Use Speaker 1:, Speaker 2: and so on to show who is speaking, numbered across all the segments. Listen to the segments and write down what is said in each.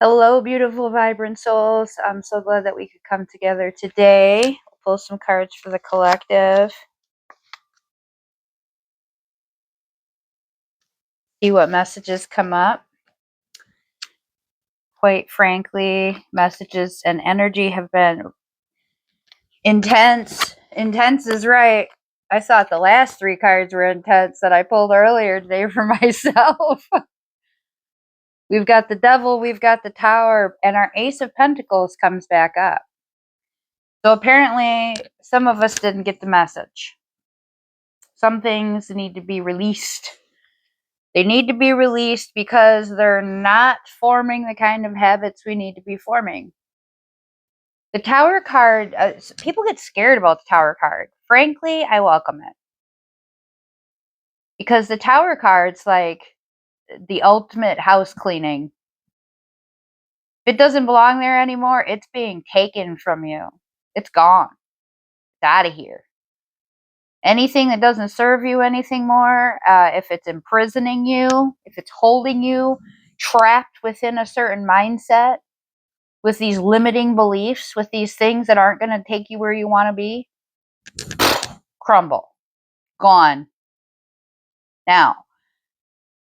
Speaker 1: Hello, beautiful, vibrant souls. I'm so glad that we could come together today. I'll pull some cards for the collective. See what messages come up. Quite frankly, messages and energy have been intense. Intense is right. I thought the last three cards were intense that I pulled earlier today for myself. We've got the Devil, we've got the Tower, and our Ace of Pentacles comes back up. So apparently, some of us didn't get the message. Some things need to be released. They need to be released because they're not forming the kind of habits we need to be forming. The Tower card, people get scared about the Tower card. Frankly, I welcome it. Because the Tower card's like the ultimate house cleaning. If it doesn't belong there anymore, it's being taken from you. It's gone. It's out of here. Anything that doesn't serve you anything more, if it's imprisoning you, if it's holding you trapped within a certain mindset, with these limiting beliefs, with these things that aren't going to take you where you want to be, crumble, gone. Now,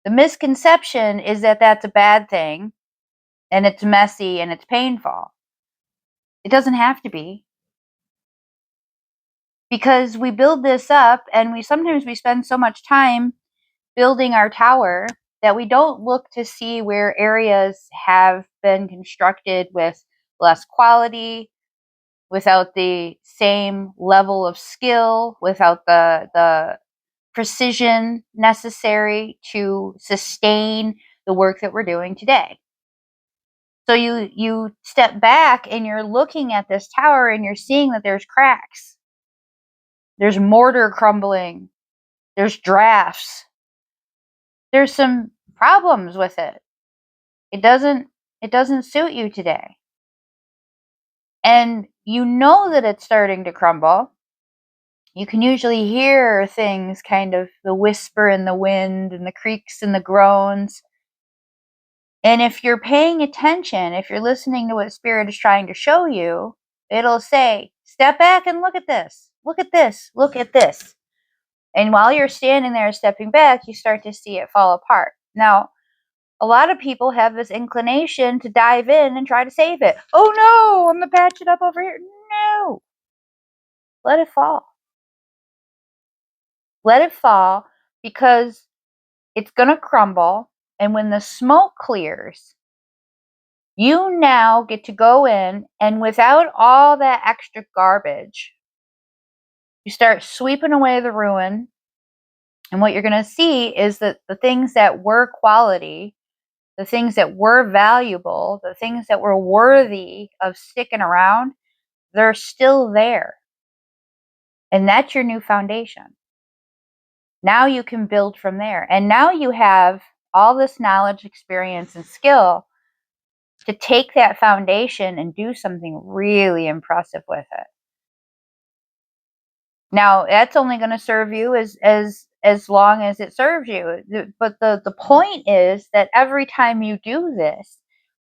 Speaker 1: the misconception is that that's a bad thing, and it's messy and it's painful. It doesn't have to be. Because we build this up, and we sometimes spend so much time building our tower that we don't look to see where areas have been constructed with less quality, without the same level of skill, without the precision necessary to sustain the work that we're doing today. So you step back and you're looking at this tower and you're seeing that there's cracks. There's mortar crumbling. There's drafts. There's some problems with it. It doesn't suit you today. And you know that it's starting to crumble. You can usually hear things, kind of the whisper in the wind and the creaks and the groans. And if you're paying attention, if you're listening to what Spirit is trying to show you, it'll say, step back and look at this. Look at this. Look at this. And while you're standing there stepping back, you start to see it fall apart. Now, a lot of people have this inclination to dive in and try to save it. Oh no, I'm going to patch it up over here. No. Let it fall. Let it fall, because it's going to crumble. And when the smoke clears, you now get to go in, and without all that extra garbage, you start sweeping away the ruin. And what you're going to see is that the things that were quality, the things that were valuable, the things that were worthy of sticking around, they're still there. And that's your new foundation. Now you can build from there. And now you have all this knowledge, experience, and skill to take that foundation and do something really impressive with it. Now, that's only going to serve you as long as it serves you. But the point is that every time you do this,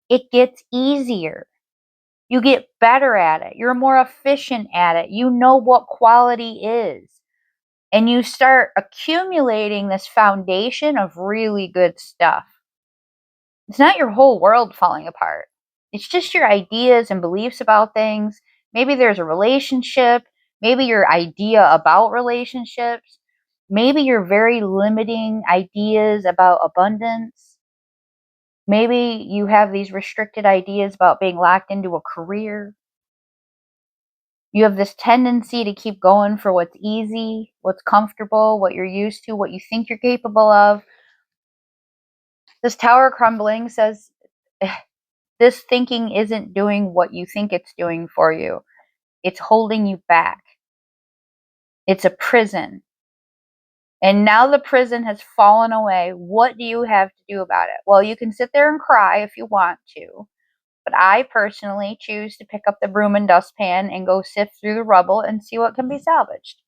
Speaker 1: it gets easier. You get better at it. You're more efficient at it. You know what quality is. And you start accumulating this foundation of really good stuff. It's not your whole world falling apart. It's just your ideas and beliefs about things. Maybe there's a relationship. Maybe your idea about relationships. Maybe your very limiting ideas about abundance. Maybe you have these restricted ideas about being locked into a career. You have this tendency to keep going for what's easy, what's comfortable, what you're used to, what you think you're capable of. This tower crumbling says this thinking isn't doing what you think it's doing for you. It's holding you back. It's a prison. And now the prison has fallen away. What do you have to do about it? Well, you can sit there and cry if you want to. But I personally choose to pick up the broom and dustpan and go sift through the rubble and see what can be salvaged.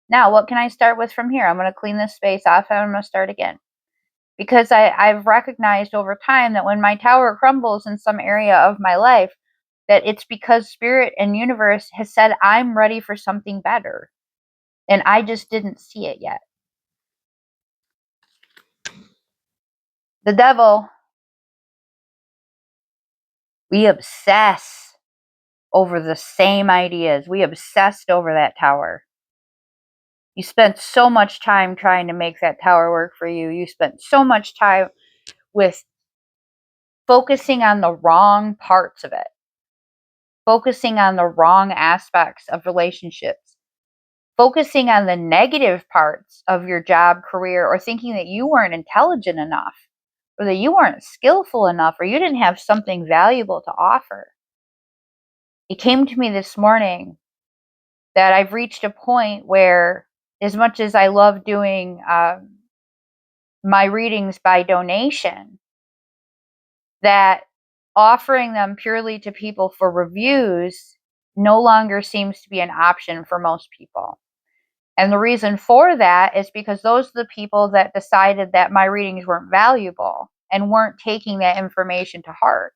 Speaker 1: Now, what can I start with from here? I'm going to clean this space off and I'm going to start again. because I've recognized over time that when my tower crumbles in some area of my life, that it's because spirit and universe has said I'm ready for something better. And I just didn't see it yet. The devil, we obsess over the same ideas. We obsessed over that tower. You spent so much time trying to make that tower work for you. You spent so much time with focusing on the wrong parts of it, focusing on the wrong aspects of relationships, focusing on the negative parts of your job, career, or thinking that you weren't intelligent enough, or that you weren't skillful enough, or you didn't have something valuable to offer. It came to me this morning that I've reached a point where, as much as I love doing my readings by donation, that offering them purely to people for reviews no longer seems to be an option for most people. And the reason for that is because those are the people that decided that my readings weren't valuable and weren't taking that information to heart.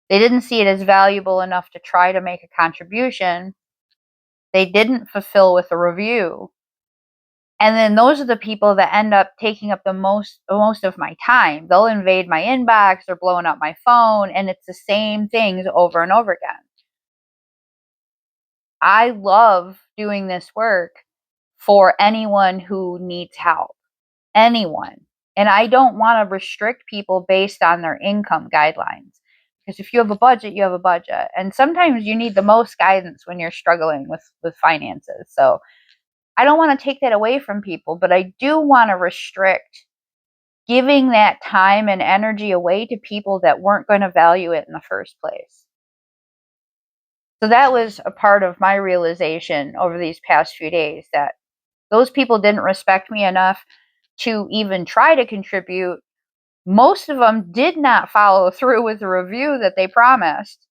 Speaker 1: They didn't see it as valuable enough to try to make a contribution. They didn't fulfill with a review. And then those are the people that end up taking up the most of my time. They'll invade my inbox or blowing up my phone, and it's the same things over and over again. I love doing this work for anyone who needs help. Anyone. And I don't want to restrict people based on their income guidelines. Because if you have a budget, you have a budget. And sometimes you need the most guidance when you're struggling with finances. So I don't want to take that away from people, but I do want to restrict giving that time and energy away to people that weren't going to value it in the first place. So that was a part of my realization over these past few days, that those people didn't respect me enough to even try to contribute. Most of them did not follow through with the review that they promised.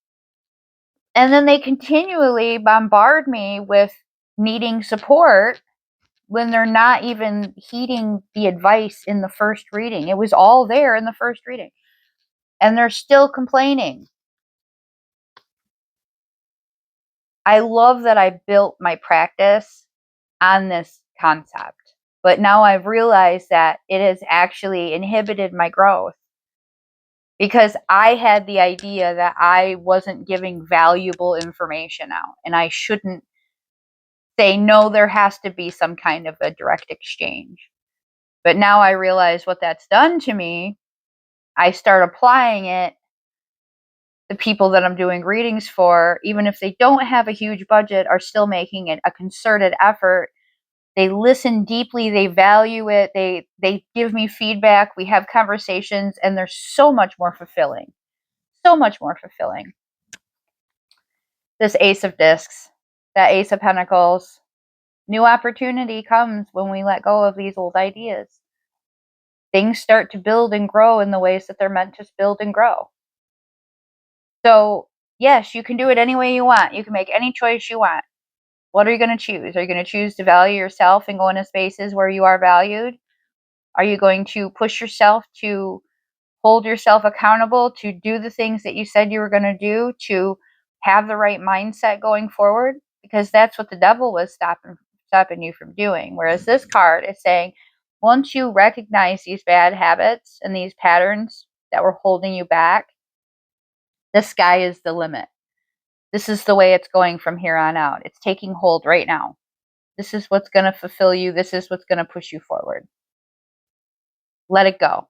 Speaker 1: And then they continually bombard me with needing support when they're not even heeding the advice in the first reading. It was all there in the first reading. And they're still complaining. I love that I built my practice on this concept. But now I've realized that it has actually inhibited my growth, because I had the idea that I wasn't giving valuable information out, and I shouldn't say, no, there has to be some kind of a direct exchange. But now I realize what that's done to me. I start applying it. The people that I'm doing readings for, even if they don't have a huge budget, are still making it a concerted effort. They listen deeply, they value it, they give me feedback, we have conversations, and they're so much more fulfilling. So much more fulfilling. This Ace of Discs, that Ace of Pentacles, new opportunity comes when we let go of these old ideas. Things start to build and grow in the ways that they're meant to build and grow. So, yes, you can do it any way you want. You can make any choice you want. What are you going to choose? Are you going to choose to value yourself and go into spaces where you are valued? Are you going to push yourself to hold yourself accountable, to do the things that you said you were going to do, to have the right mindset going forward? Because that's what the devil was stopping you from doing. Whereas this card is saying, once you recognize these bad habits and these patterns that were holding you back, the sky is the limit. This is the way it's going from here on out. It's taking hold right now. This is what's going to fulfill you. This is what's going to push you forward. Let it go.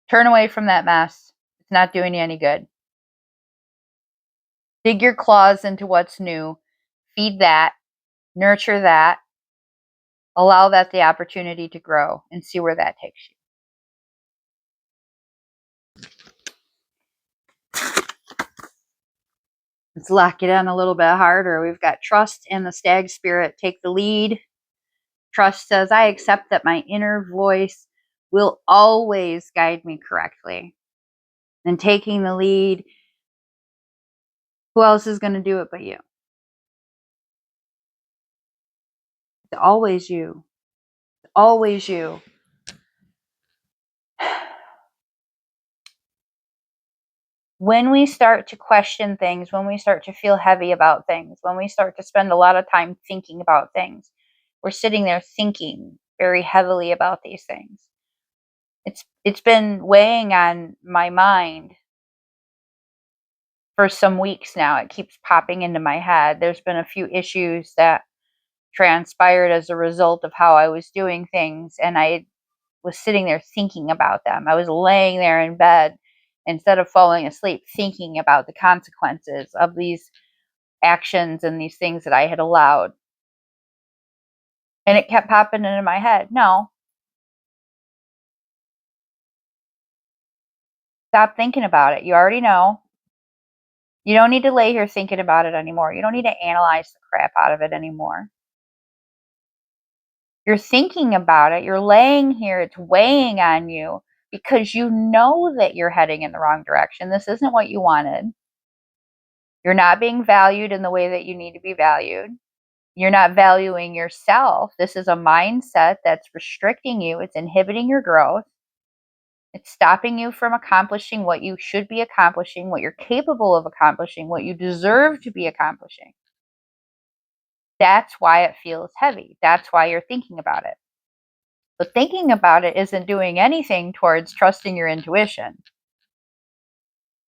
Speaker 1: Turn away from that mess. It's not doing you any good. Dig your claws into what's new. Feed that. Nurture that. Allow that the opportunity to grow, and see where that takes you. Let's lock it in a little bit harder. We've got trust and the stag spirit take the lead. Trust says, I accept that my inner voice will always guide me correctly. And taking the lead, who else is going to do it but you? It's always you. It's always you. When we start to question things, when we start to feel heavy about things, when we start to spend a lot of time thinking about things, we're sitting there thinking very heavily about these things. It's been weighing on my mind for some weeks now. It keeps popping into my head. There's been a few issues that transpired as a result of how I was doing things, and I was sitting there thinking about them. I was laying there in bed instead of falling asleep thinking about the consequences of these actions and these things that I had allowed. And it kept popping into my head. No, stop thinking about it. You already know. You don't need to lay here thinking about it anymore. You don't need to analyze the crap out of it anymore. You're thinking about it. You're laying here. It's weighing on you because you know that you're heading in the wrong direction. This isn't what you wanted. You're not being valued in the way that you need to be valued. You're not valuing yourself. This is a mindset that's restricting you. It's inhibiting your growth. It's stopping you from accomplishing what you should be accomplishing, what you're capable of accomplishing, what you deserve to be accomplishing. That's why it feels heavy. That's why you're thinking about it. But thinking about it isn't doing anything towards trusting your intuition.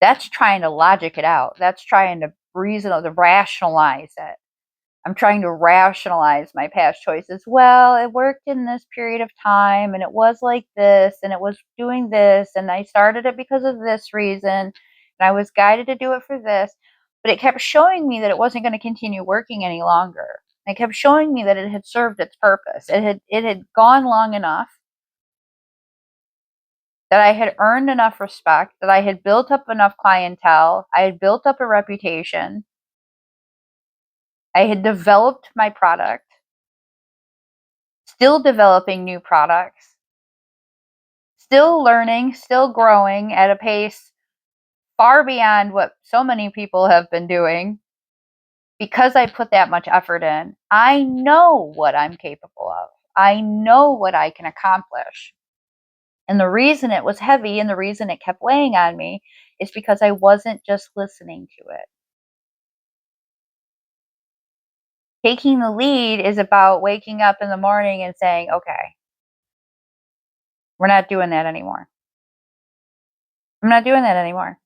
Speaker 1: That's trying to logic it out. That's trying to reason, to rationalize it. I'm trying to rationalize my past choices. Well, it worked in this period of time and it was like this and it was doing this and I started it because of this reason and I was guided to do it for this. But it kept showing me that it wasn't going to continue working any longer. It kept showing me that it had served its purpose. It had gone long enough, that I had earned enough respect, that I had built up enough clientele, I had built up a reputation, I had developed my product, still developing new products, still learning, still growing at a pace far beyond what so many people have been doing. Because I put that much effort in, I know what I'm capable of. I know what I can accomplish. And the reason it was heavy and the reason it kept weighing on me is because I wasn't just listening to it. Taking the lead is about waking up in the morning and saying, okay, we're not doing that anymore. I'm not doing that anymore.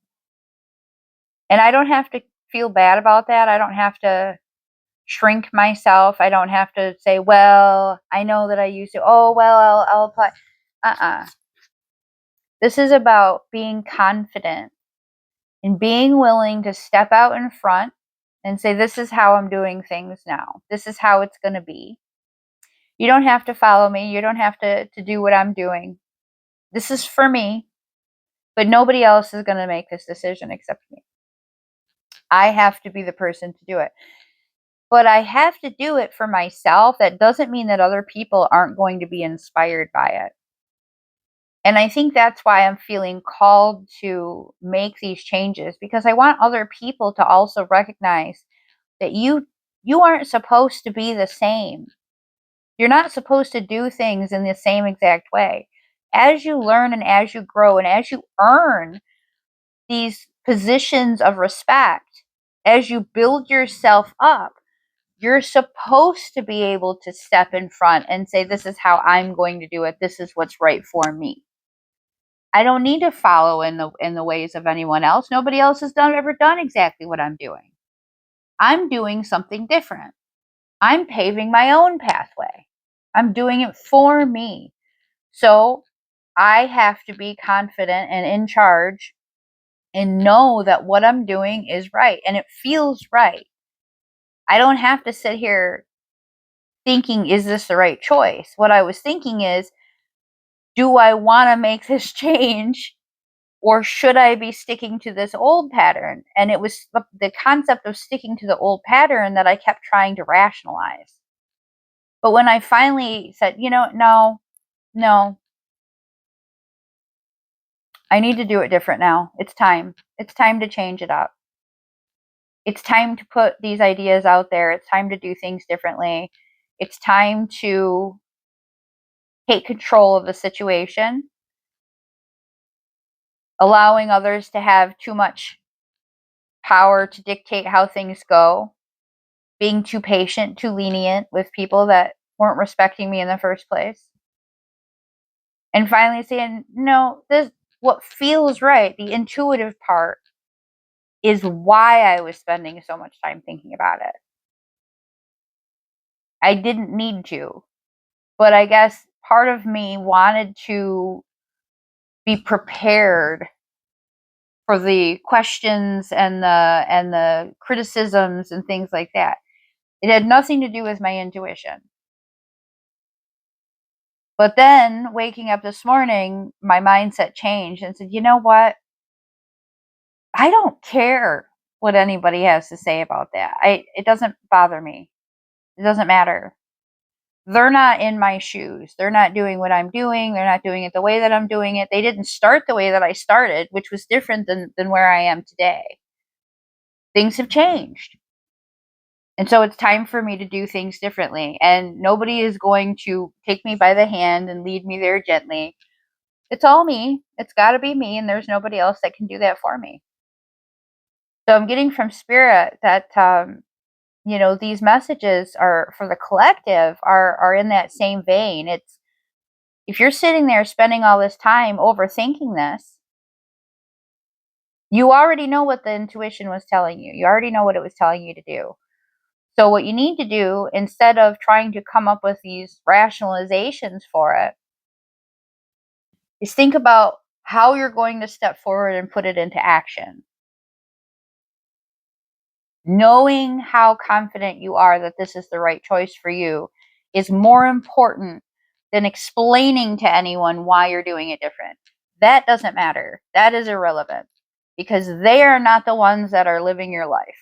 Speaker 1: And I don't have to feel bad about that. I don't have to shrink myself. I don't have to say, well, I know that I used to. Oh, well, I'll apply. Uh-uh. This is about being confident and being willing to step out in front and say, this is how I'm doing things now. This is how it's going to be. You don't have to follow me. You don't have to do what I'm doing. This is for me, but nobody else is going to make this decision except me. I have to be the person to do it. But I have to do it for myself. That doesn't mean that other people aren't going to be inspired by it. And I think that's why I'm feeling called to make these changes, because I want other people to also recognize that you aren't supposed to be the same. You're not supposed to do things in the same exact way. As you learn and as you grow and as you earn these positions of respect, as you build yourself up, you're supposed to be able to step in front and say, this is how I'm going to do it. This is what's right for me. I don't need to follow in the ways of anyone else. Nobody else has ever done exactly what I'm doing. I'm doing something different. I'm paving my own pathway. I'm doing it for me. So I have to be confident and in charge and know that what I'm doing is right and it feels right. I don't have to sit here thinking, is this the right choice? What I was thinking is, do I want to make this change or should I be sticking to this old pattern? And it was the concept of sticking to the old pattern that I kept trying to rationalize. But when I finally said, no, I need to do it different now. It's time. It's time to change it up. It's time to put these ideas out there. It's time to do things differently. It's time to take control of the situation. allowing others to have too much power to dictate how things go, being too patient, too lenient with people that weren't respecting me in the first place. And finally saying, no, this what feels right, the intuitive part is why I was spending so much time thinking about it. I didn't need to, but I guess part of me wanted to be prepared for the questions and the criticisms and things like that. It had nothing to do with my intuition. But then waking up this morning, my mindset changed and said, you know what? I don't care what anybody has to say about that. It doesn't bother me. It doesn't matter. They're not in my shoes. They're not doing what I'm doing. They're not doing it the way that I'm doing it. They didn't start the way that I started, which was different than where I am today. Things have changed. And so it's time for me to do things differently. And nobody is going to take me by the hand and lead me there gently. It's all me. It's got to be me. And there's nobody else that can do that for me. So I'm getting from spirit that, these messages are for the collective are in that same vein. It's, if you're sitting there spending all this time overthinking this, you already know what the intuition was telling you. You already know what it was telling you to do. So what you need to do, instead of trying to come up with these rationalizations for it, is think about how you're going to step forward and put it into action. Knowing how confident you are that this is the right choice for you is more important than explaining to anyone why you're doing it different. That doesn't matter. That is irrelevant because they are not the ones that are living your life.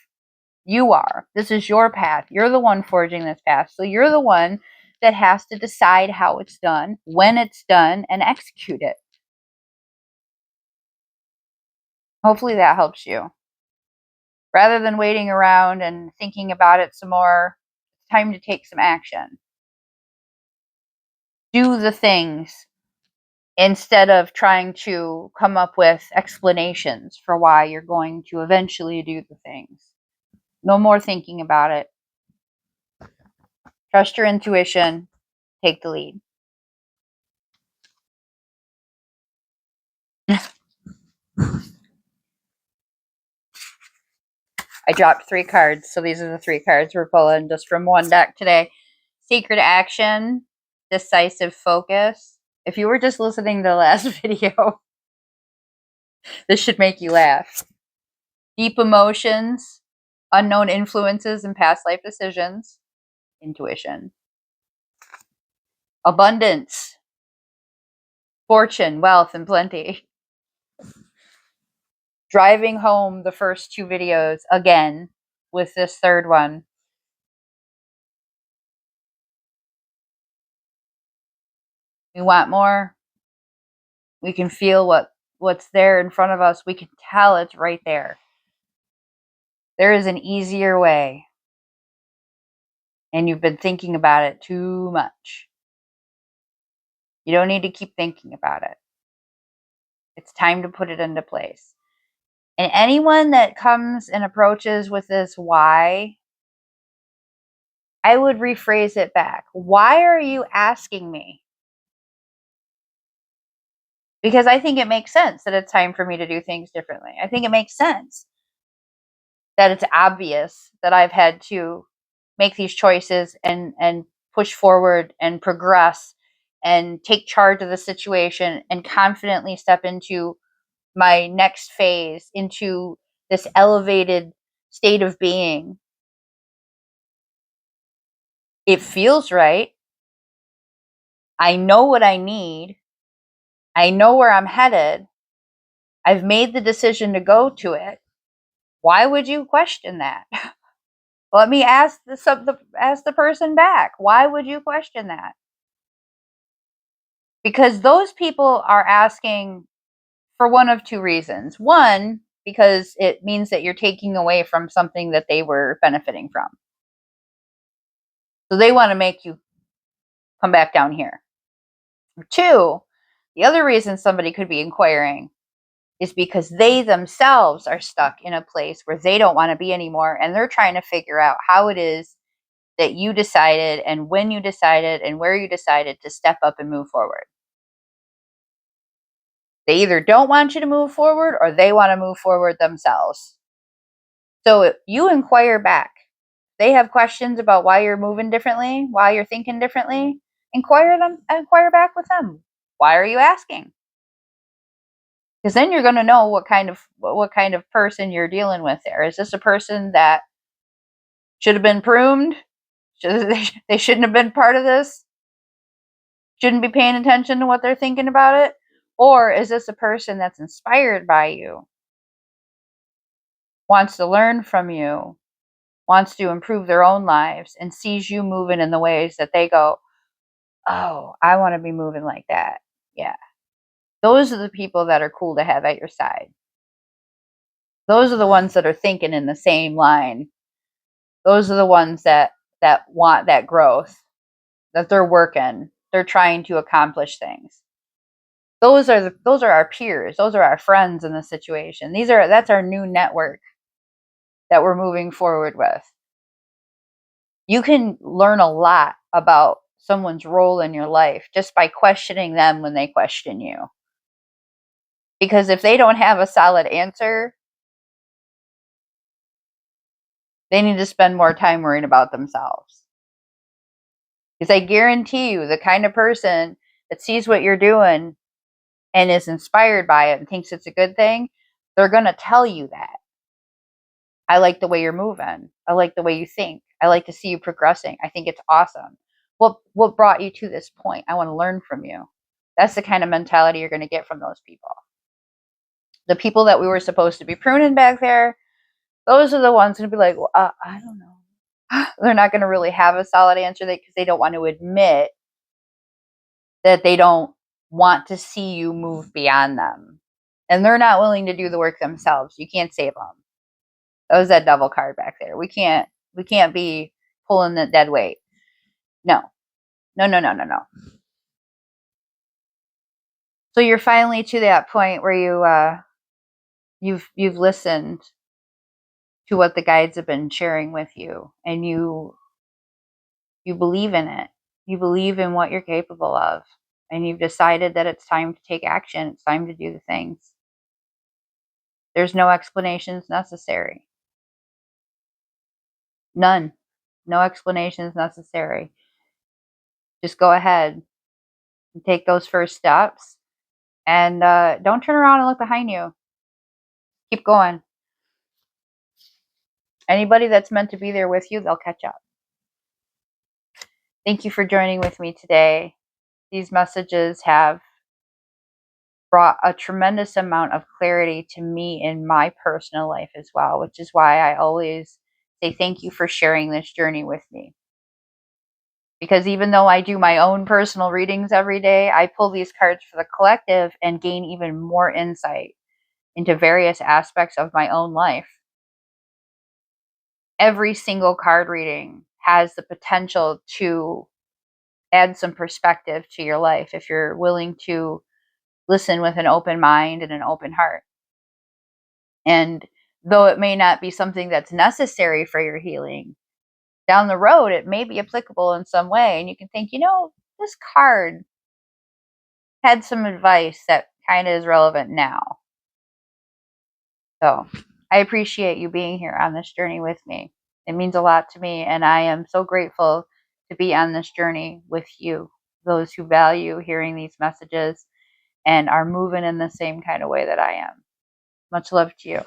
Speaker 1: You are. This is your path. You're the one forging this path. So you're the one that has to decide how it's done, when it's done, and execute it. Hopefully that helps you. Rather than waiting around and thinking about it some more, it's time to take some action. Do the things instead of trying to come up with explanations for why you're going to eventually do the things. No more thinking about it. Trust your intuition. Take the lead. I dropped 3 cards, so these are the 3 cards we're pulling just from one deck today. Secret Action, Decisive Focus. If you were just listening to the last video, this should make you laugh. Deep Emotions, Unknown Influences and Past Life Decisions, Intuition. Abundance, Fortune, Wealth, and Plenty. Driving home the first 2 videos again with this third one. We want more. We can feel what's there in front of us. We can tell it's right there. There is an easier way. And you've been thinking about it too much. You don't need to keep thinking about it. It's time to put it into place. And anyone that comes and approaches with this why, I would rephrase it back. Why are you asking me? Because I think it makes sense that it's time for me to do things differently. I think it makes sense that it's obvious that I've had to make these choices and push forward and progress and take charge of the situation and confidently step into my next phase, into this elevated state of being. It feels right. I know what I need. I know where I'm headed. I've made the decision to go to it. Why would you question that? Let me ask ask the person back. Why would you question that? Because those people are asking for one of 2 reasons. One, because it means that you're taking away from something that they were benefiting from. So they want to make you come back down here. 2, the other reason somebody could be inquiring is because they themselves are stuck in a place where they don't want to be anymore, and they're trying to figure out how it is that you decided and when you decided and where you decided to step up and move forward. They either don't want you to move forward or they want to move forward themselves. So you inquire back. They have questions about why you're moving differently, why you're thinking differently. Inquire back with them. Why are you asking? Because then you're going to know what kind of person you're dealing with there. Is this a person that should have been pruned? They shouldn't have been part of this? Shouldn't be paying attention to what they're thinking about it? Or is this a person that's inspired by you, wants to learn from you, wants to improve their own lives, and sees you moving in the ways that they go, oh, I want to be moving like that. Yeah. Those are the people that are cool to have at your side. Those are the ones that are thinking in the same line. Those are the ones that want that growth, that they're working, they're trying to accomplish things. Those are our peers. Those are our friends in the situation. That's our new network that we're moving forward with. You can learn a lot about someone's role in your life just by questioning them when they question you. Because if they don't have a solid answer, they need to spend more time worrying about themselves. Because I guarantee you, the kind of person that sees what you're doing and is inspired by it and thinks it's a good thing, they're going to tell you that. I like the way you're moving. I like the way you think. I like to see you progressing. I think it's awesome. What brought you to this point? I want to learn from you. That's the kind of mentality you're going to get from those people. The people that we were supposed to be pruning back there, those are the ones going to be like, well, I don't know. They're not going to really have a solid answer because they don't want to admit that they don't want to see you move beyond them. And they're not willing to do the work themselves. You can't save them. That was that devil card back there. We can't be pulling the dead weight. No. No. So you're finally to that point where you've listened to what the guides have been sharing with you, and you believe in it. You believe in what you're capable of, and you've decided that it's time to take action. It's time to do the things. There's no explanations necessary. None. No explanations necessary. Just go ahead and take those first steps, and don't turn around and look behind you. Keep going. Anybody that's meant to be there with you, they'll catch up. Thank you for joining with me today. These messages have brought a tremendous amount of clarity to me in my personal life as well, which is why I always say thank you for sharing this journey with me. Because even though I do my own personal readings every day, I pull these cards for the collective and gain even more insight into various aspects of my own life. Every single card reading has the potential to add some perspective to your life if you're willing to listen with an open mind and an open heart. And though it may not be something that's necessary for your healing, down the road, it may be applicable in some way. And you can think, this card had some advice that kind of is relevant now. So I appreciate you being here on this journey with me. It means a lot to me. And I am so grateful to be on this journey with you, those who value hearing these messages and are moving in the same kind of way that I am. Much love to you.